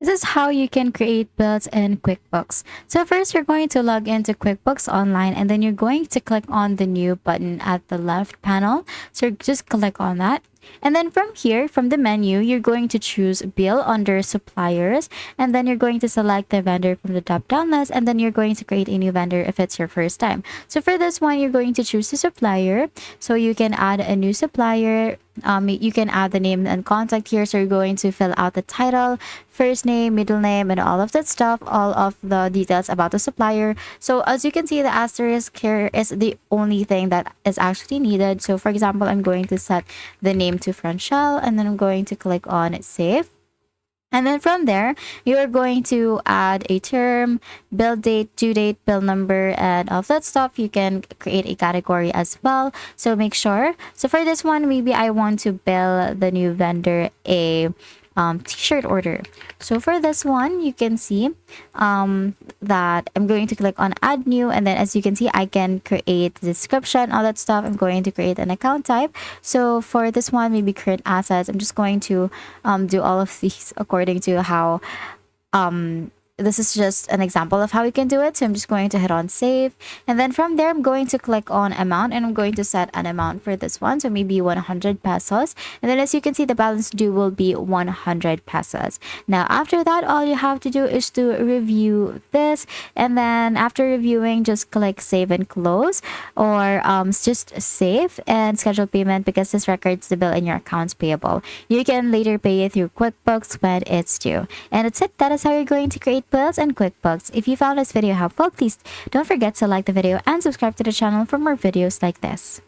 This is how you can create bills in QuickBooks. So first, you're going to log into QuickBooks Online, and then you're going to click on the new button at the left panel. So just click on that. And then from here, from the menu, you're going to choose Bill under Suppliers. And then you're going to select the vendor from the drop-down list. And then you're going to create a new vendor if it's your first time. So for this one, you're going to choose the supplier. So you can add a new supplier. You can add the name and contact here. So you're going to fill out the title, first name, middle name, and all of that stuff, all of the details about the supplier. So as you can see, the asterisk here is the only thing that is actually needed. So for example, I'm going to set the name to Franchelle, and then I'm going to click on save. And then from there, you're going to add a term, bill date, due date, bill number, and all of that stuff. You can create a category as well. So make sure. So for this one, maybe I want to bill the new vendor a t-shirt order. So for this one, you can see that I'm going to click on add new, and then as you can see, I can create the description, all that stuff. I'm going to create an account type. So for this one, maybe current assets, I'm just going to do all of these according to how this is just an example of how you can do it. So I'm just going to hit on save. And then from there, I'm going to click on amount, and I'm going to set an amount for this one. So maybe 100 pesos. And then as you can see, the balance due will be 100 pesos. Now, after that, all you have to do is to review this. And then after reviewing, just click save and close, or just save and schedule payment, because this records the bill in your accounts payable. You can later pay it through QuickBooks when it's due. And that's it. That is how you're going to create bills and QuickBooks. If you found this video helpful, please don't forget to like the video and subscribe to the channel for more videos like this.